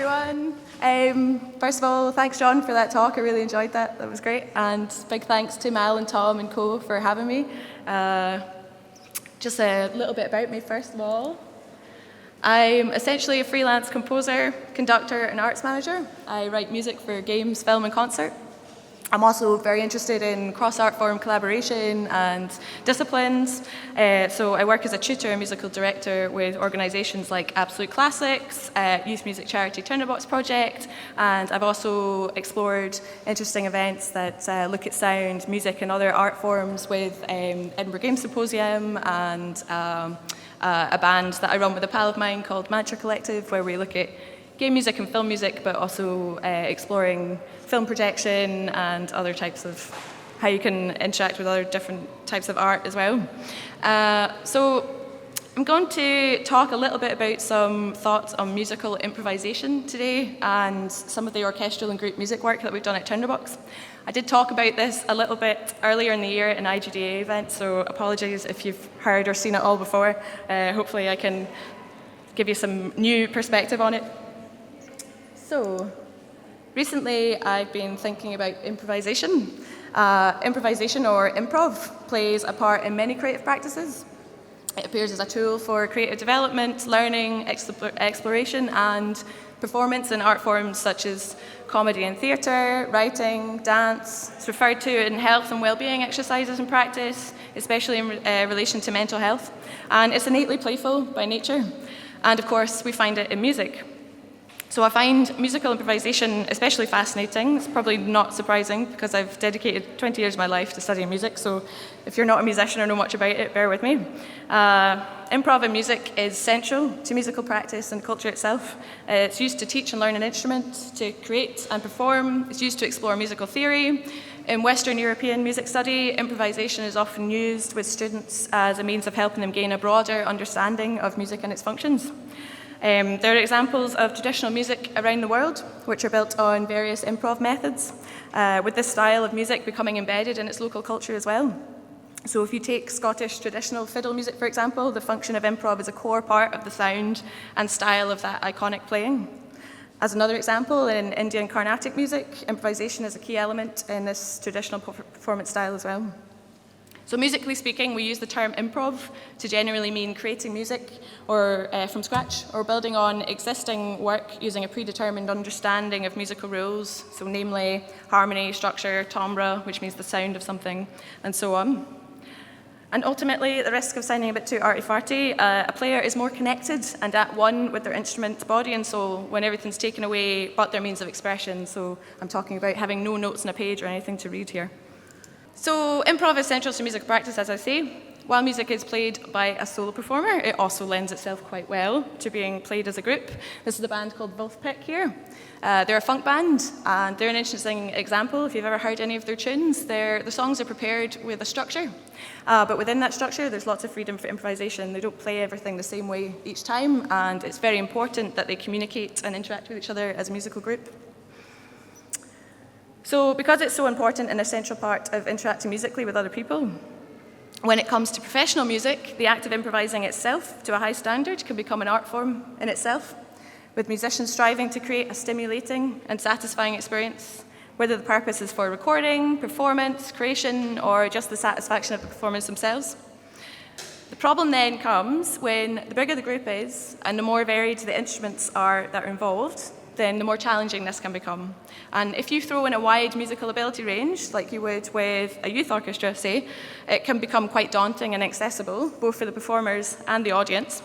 everyone. First of all, thanks, John, for that talk. I really enjoyed that. That was great. And big thanks to Mal and Tom and Co for having me. Just a little bit about me, first of all. I'm essentially a freelance composer, conductor, and arts manager. I write music for games, film, and concert. I'm also very interested in cross-art form collaboration and disciplines. So I work as a tutor and musical director with organisations like Absolute Classics, Youth Music Charity Tinderbox Project, and I've also explored interesting events that look at sound, music, and other art forms with Edinburgh Game Symposium and a band that I run with a pal of mine called Mantra Collective, where we look at game music and film music, but also exploring film projection and other types of how you can interact with other different types of art as well. So I'm going to talk a little bit about some thoughts on musical improvisation today and some of the orchestral and group music work that we've done at Tinderbox. I did talk about this a little bit earlier in the year at an IGDA event, so apologies if you've heard or seen it all before. Hopefully I can give you some new perspective on it. So, recently I've been thinking about improvisation. Improvisation, or improv, plays a part in many creative practices. It appears as a tool for creative development, learning, exploration, and performance in art forms such as comedy and theatre, writing, dance. It's referred to in health and well-being exercises and practice, especially in relation to mental health. And it's innately playful by nature. And of course, we find it in music. So I find musical improvisation especially fascinating. It's probably not surprising because I've dedicated 20 years of my life to studying music, so if you're not a musician or know much about it, bear with me. Improv in music is central to musical practice and culture itself. It's used to teach and learn an instrument, to create and perform. It's used to explore musical theory. In Western European music study, improvisation is often used with students as a means of helping them gain a broader understanding of music and its functions. There are examples of traditional music around the world which are built on various improv methods, with this style of music becoming embedded in its local culture as well. So if you take Scottish traditional fiddle music, for example, the function of improv is a core part of the sound and style of that iconic playing. As another example, in Indian Carnatic music, improvisation is a key element in this traditional performance style as well. So musically speaking, we use the term improv to generally mean creating music or from scratch, or building on existing work using a predetermined understanding of musical rules, so namely harmony, structure, timbre, which means the sound of something, and so on. And ultimately, at the risk of sounding a bit too arty-farty, a player is more connected and at one with their instrument, body and soul when everything's taken away but their means of expression. So I'm talking about having no notes on a page or anything to read here. So improv is central to music practice, as I say. While music is played by a solo performer, it also lends itself quite well to being played as a group. This is a band called Wolfpack here. They're a funk band, and they're an interesting example. If you've ever heard any of their tunes, the songs are prepared with a structure. But within that structure, there's lots of freedom for improvisation. They don't play everything the same way each time, and it's very important that they communicate and interact with each other as a musical group. So because it's so important and an essential part of interacting musically with other people, when it comes to professional music, the act of improvising itself to a high standard can become an art form in itself, with musicians striving to create a stimulating and satisfying experience, whether the purpose is for recording, performance, creation, or just the satisfaction of the performers themselves. The problem then comes when the bigger the group is and the more varied the instruments are that are involved, then the more challenging this can become. And if you throw in a wide musical ability range, like you would with a youth orchestra, say, it can become quite daunting and inaccessible, both for the performers and the audience.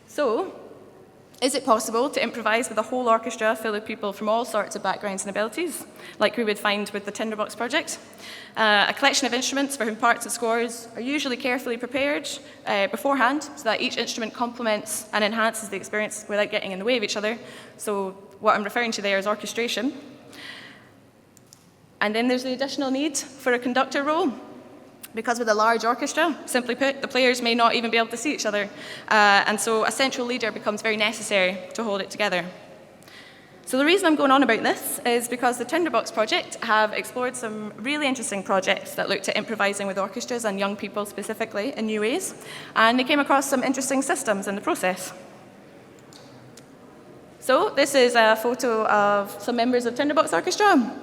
So, is it possible to improvise with a whole orchestra full of people from all sorts of backgrounds and abilities, like we would find with the Tinderbox project? A collection of instruments for whom parts and scores are usually carefully prepared beforehand, so that each instrument complements and enhances the experience without getting in the way of each other. So what I'm referring to there is orchestration. And then there's the additional need for a conductor role, because with a large orchestra, simply put, the players may not even be able to see each other, and so a central leader becomes very necessary to hold it together. So the reason I'm going on about this is because the Tinderbox project have explored some really interesting projects that looked at improvising with orchestras and young people specifically in new ways, and they came across some interesting systems in the process. So this is a photo of some members of Tinderbox Orchestra.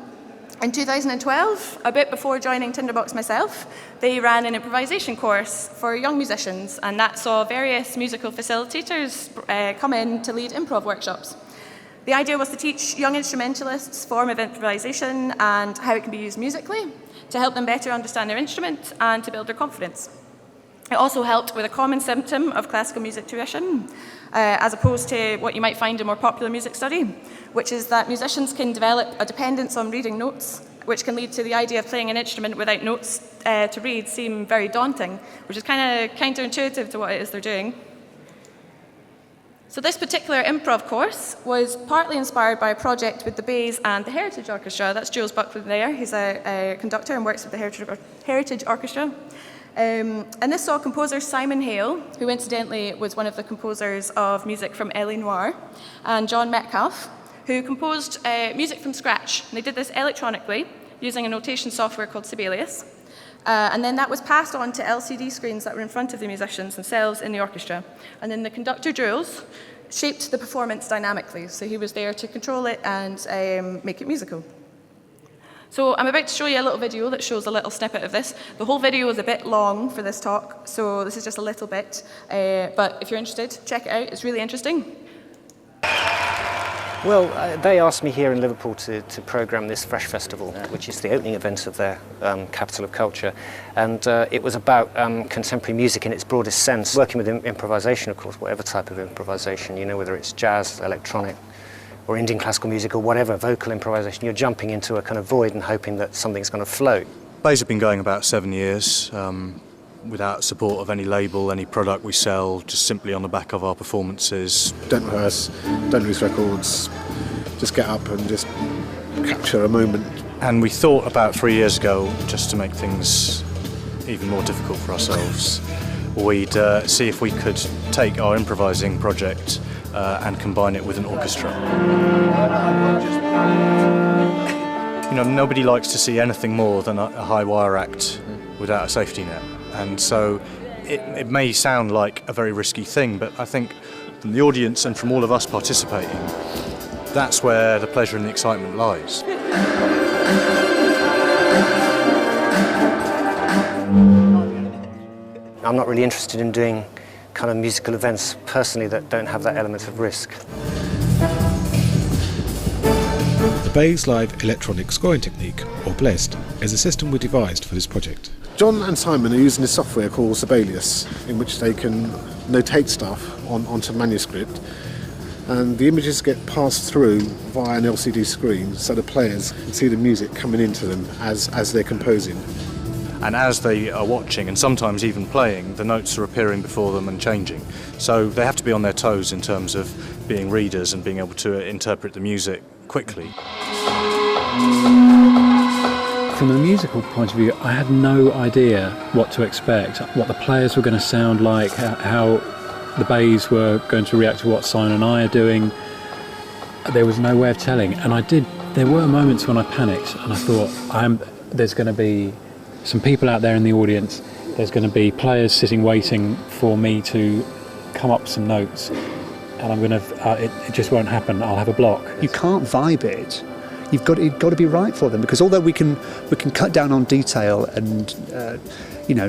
In 2012, a bit before joining Tinderbox myself, they ran an improvisation course for young musicians, and that saw various musical facilitators come in to lead improv workshops. The idea was to teach young instrumentalists form of improvisation and how it can be used musically to help them better understand their instrument and to build their confidence. It also helped with a common symptom of classical music tuition, as opposed to what you might find in more popular music study, which is that musicians can develop a dependence on reading notes, which can lead to the idea of playing an instrument without notes to read seem very daunting, which is kind of counterintuitive to what it is they're doing. So this particular improv course was partly inspired by a project with the Bays and the Heritage Orchestra. That's Jules Buckland there. He's a conductor and works with the Heritage Orchestra. And this saw composer Simon Hale, who incidentally was one of the composers of music from Ellie Noire, and John Metcalfe, who composed music from scratch. And they did this electronically using a notation software called Sibelius. And then that was passed on to LCD screens that were in front of the musicians themselves in the orchestra. And then the conductor, Jules, shaped the performance dynamically. So he was there to control it and make it musical. So I'm about to show you a little video that shows a little snippet of this. The whole video is a bit long for this talk, so this is just a little bit. But if you're interested, check it out. It's really interesting. Well, they asked me here in Liverpool to programme this Fresh Festival, which is the opening event of their capital of culture. And it was about contemporary music in its broadest sense, working with improvisation, of course, whatever type of improvisation, you know, whether it's jazz, electronic, or Indian classical music, or whatever, vocal improvisation. You're jumping into a kind of void and hoping that something's going to float. Bays have been going about 7 years, without support of any label, any product we sell, just simply on the back of our performances. Don't rehearse, don't release records, just get up and just capture a moment. And we thought about 3 years ago, just to make things even more difficult for ourselves, we'd see if we could take our improvising project and combine it with an orchestra. You know, nobody likes to see anything more than a high wire act without a safety net. And so it may sound like a very risky thing, but I think from the audience and from all of us participating, that's where the pleasure and the excitement lies. I'm not really interested in doing kind of musical events personally that don't have that element of risk. The Bays Live Electronic Scoring Technique, or BLEST, is a system we devised for this project. John and Simon are using this software called Sibelius, in which they can notate stuff onto manuscript, and the images get passed through via an LCD screen, so the players can see the music coming into them as they're composing. And as they are watching, and sometimes even playing, the notes are appearing before them and changing. So they have to be on their toes in terms of being readers and being able to interpret the music quickly. From a musical point of view, I had no idea what to expect, what the players were going to sound like, how the Bays were going to react to what Simon and I are doing. There was no way of telling, and there were moments when I panicked and I thought, there's going to be some people out there in the audience, there's going to be players sitting waiting for me to come up with some notes, and it just won't happen, I'll have a block. You can't vibe it. You've got to be right for them, because although we can cut down on detail and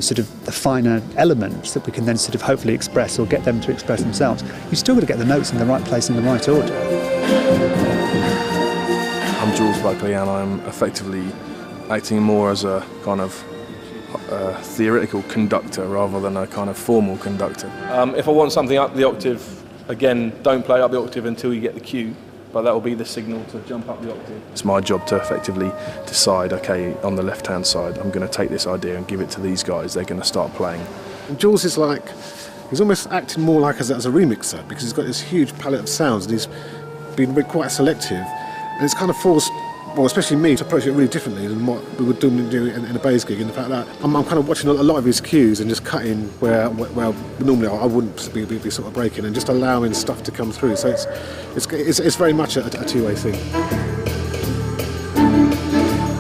sort of the finer elements that we can then sort of hopefully express or get them to express themselves, you still got to get the notes in the right place in the right order. I'm Jules Buckley, and I'm effectively acting more as a kind of theoretical conductor rather than a kind of formal conductor. If I want something up the octave, again, don't play up the octave until you get the cue, but that will be the signal to jump up the octave. It's my job to effectively decide, okay, on the left-hand side, I'm going to take this idea and give it to these guys, they're going to start playing. And Jules is he's almost acting more like as a remixer, because he's got this huge palette of sounds and he's been quite selective, and it's kind of forced, well, especially me, to approach it really differently than what we would do in a Bays gig, in the fact that I'm kind of watching a lot of his cues and just cutting where normally I wouldn't be sort of breaking, and just allowing stuff to come through. So it's very much a two-way thing.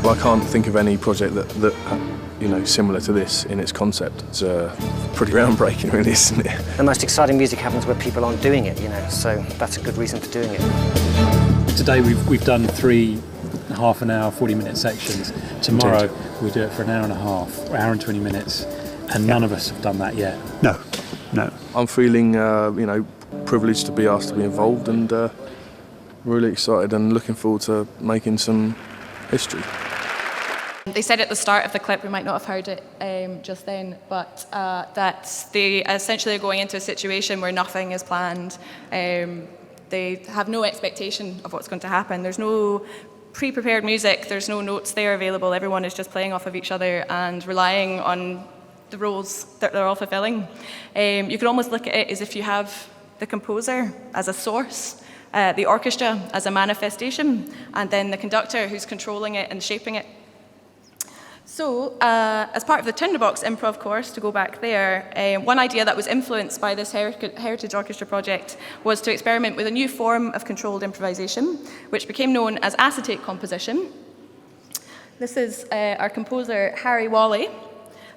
I can't think of any project that similar to this in its concept. It's pretty groundbreaking, really, isn't it? The most exciting music happens where people aren't doing it, so that's a good reason for doing it. Today we've done 3 half an hour, 40-minute sections. Tomorrow we'll do it for an hour and a half, hour and 20 minutes, and none of us have done that yet. No. I'm feeling, privileged to be asked to be involved, and really excited and looking forward to making some history. They said at the start of the clip, we might not have heard it just then, but that they essentially are going into a situation where nothing is planned. They have no expectation of what's going to happen. There's no pre-prepared music, there's no notes there available. Everyone is just playing off of each other and relying on the roles that they're all fulfilling. You could almost look at it as if you have the composer as a source, the orchestra as a manifestation, and then the conductor who's controlling it and shaping it. So, as part of the Tinderbox improv course, to go back there, one idea that was influenced by this Heritage Orchestra project was to experiment with a new form of controlled improvisation, which became known as acetate composition. This is our composer, Harry Wally,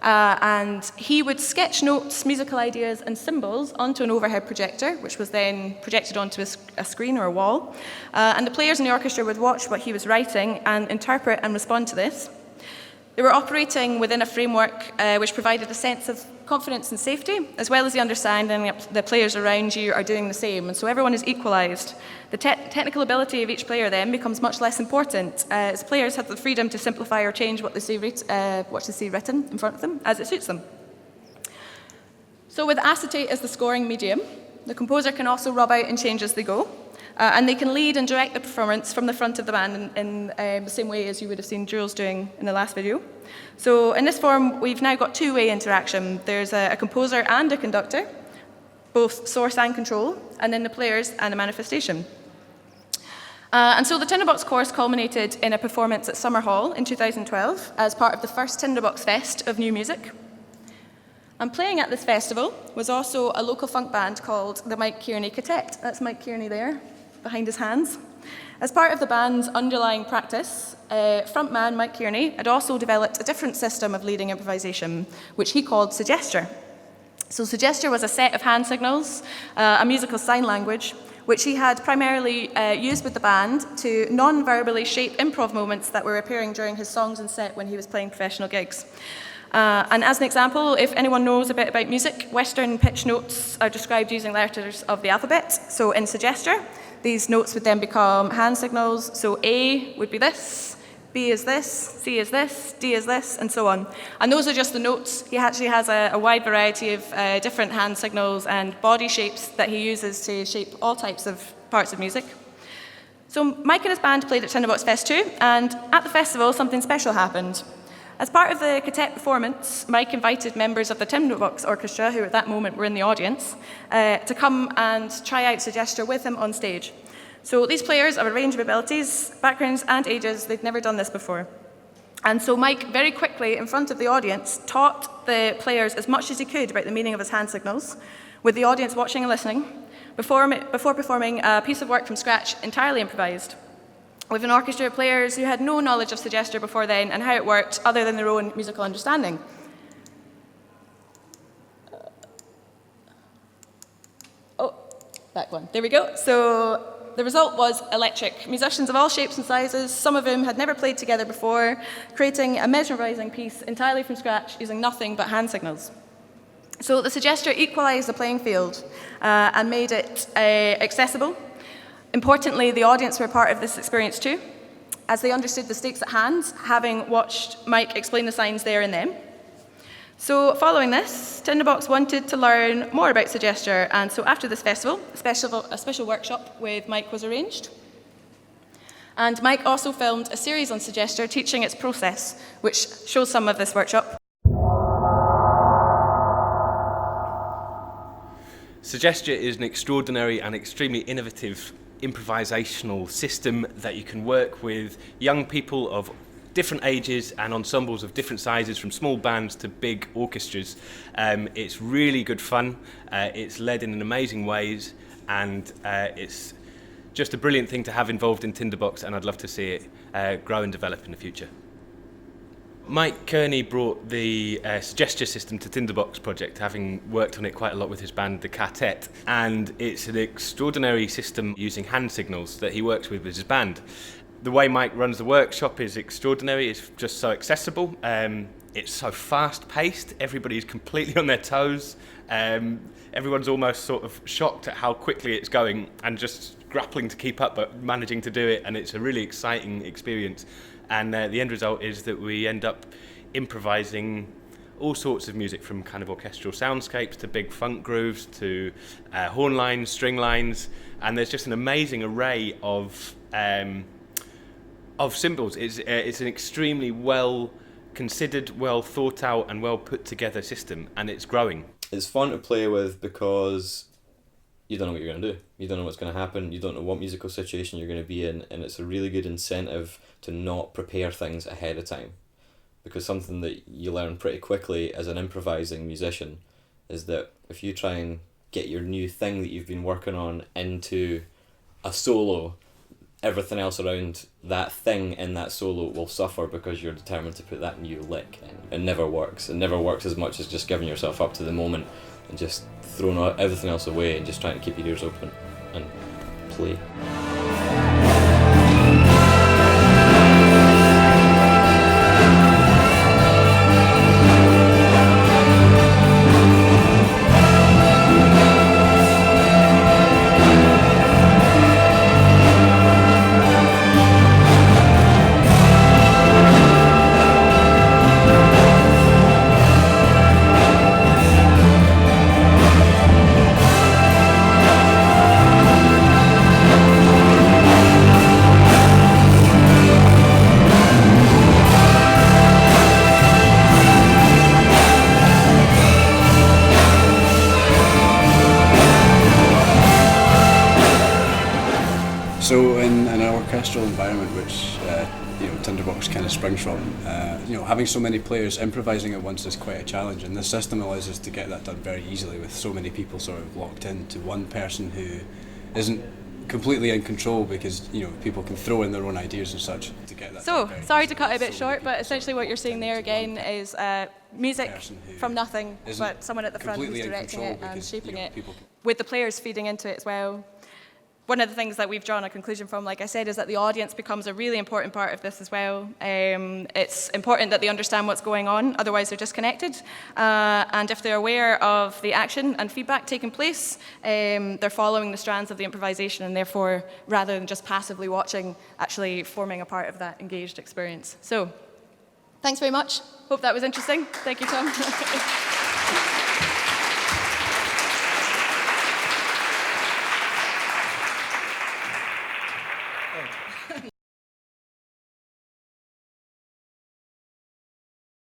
and he would sketch notes, musical ideas, and symbols onto an overhead projector, which was then projected onto a screen or a wall. And the players in the orchestra would watch what he was writing and interpret and respond to this. They were operating within a framework which provided a sense of confidence and safety, as well as the understanding that the players around you are doing the same, and so everyone is equalised. The technical ability of each player then becomes much less important, as players have the freedom to simplify or change what they see written in front of them as it suits them. So with acetate as the scoring medium, the composer can also rub out and change as they go. And they can lead and direct the performance from the front of the band in the same way as you would have seen Jules doing in the last video. So in this form, we've now got two-way interaction. There's a composer and a conductor, both source and control, and then the players and the manifestation. And so the Tinderbox course culminated in a performance at Summer Hall in 2012 as part of the first Tinderbox Fest of New Music. And playing at this festival was also a local funk band called the Mike Kearney Quartet. That's Mike Kearney there, behind his hands. As part of the band's underlying practice, frontman Mike Kearney had also developed a different system of leading improvisation, which he called Suggesture. So Suggesture was a set of hand signals, a musical sign language, which he had primarily used with the band to non-verbally shape improv moments that were appearing during his songs and set when he was playing professional gigs. And as an example, if anyone knows a bit about music, Western pitch notes are described using letters of the alphabet. So in Suggesture, these notes would then become hand signals. So A would be this, B is this, C is this, D is this, and so on. And those are just the notes. He actually has a wide variety of different hand signals and body shapes that he uses to shape all types of parts of music. So Mike and his band played at Tinderbox Fest 2, and at the festival, something special happened. As part of the quartet performance, Mike invited members of the Tinderbox Orchestra, who at that moment were in the audience, to come and try out Suggesture with him on stage. So these players of a range of abilities, backgrounds and ages, they'd never done this before. And so Mike very quickly, in front of the audience, taught the players as much as he could about the meaning of his hand signals, with the audience watching and listening, before performing a piece of work from scratch, entirely improvised, with an orchestra of players who had no knowledge of Suggesture before then and how it worked other than their own musical understanding. Back one. There we go. So the result was electric. Musicians of all shapes and sizes, some of whom had never played together before, creating a mesmerizing piece entirely from scratch using nothing but hand signals. So the Suggesture equalized the playing field and made it accessible. Importantly, the audience were part of this experience too, as they understood the stakes at hand, having watched Mike explain the signs there and then. So following this, Tinderbox wanted to learn more about Suggesture, and so after this festival, a special workshop with Mike was arranged. And Mike also filmed a series on Suggesture teaching its process, which shows some of this workshop. Suggesture is an extraordinary and extremely innovative improvisational system that you can work with young people of different ages and ensembles of different sizes, from small bands to big orchestras. It's really good fun, it's led in amazing ways, and it's just a brilliant thing to have involved in Tinderbox, and I'd love to see it grow and develop in the future. Mike Kearney brought the Suggestion system to Tinderbox project, having worked on it quite a lot with his band, The Quartet, and it's an extraordinary system using hand signals that he works with his band. The way Mike runs the workshop is extraordinary. It's just so accessible. It's so fast-paced. Everybody's completely on their toes. Everyone's almost sort of shocked at how quickly it's going and just grappling to keep up, but managing to do it, and it's a really exciting experience. And the end result is that we end up improvising all sorts of music, from kind of orchestral soundscapes to big funk grooves to horn lines, string lines, and there's just an amazing array of symbols. It's an extremely well considered, well thought out, and well put together system, and it's growing. It's fun to play with because you don't know what you're going to do. You don't know what's going to happen. You don't know what musical situation you're going to be in, and it's a really good incentive to not prepare things ahead of time. Because something that you learn pretty quickly as an improvising musician is that if you try and get your new thing that you've been working on into a solo, everything else around that thing in that solo will suffer because you're determined to put that new lick in. It never works. It never works as much as just giving yourself up to the moment and just throwing everything else away and just trying to keep your ears open and play. So in an orchestral environment, which Tinderbox kind of springs from, having so many players improvising at once is quite a challenge, and this system allows us to get that done very easily with so many people sort of locked into one person who isn't completely in control, because people can throw in their own ideas and such to get that. So, sorry to cut it a bit short, but essentially what you're seeing there again is music from nothing, but someone at the front who's directing it and shaping it, with the players feeding into it as well. One of the things that we've drawn a conclusion from, like I said, is that the audience becomes a really important part of this as well. It's important that they understand what's going on, otherwise they're disconnected. And if they're aware of the action and feedback taking place, they're following the strands of the improvisation, and therefore, rather than just passively watching, actually forming a part of that engaged experience. So, thanks very much. Hope that was interesting. Thank you, Tom.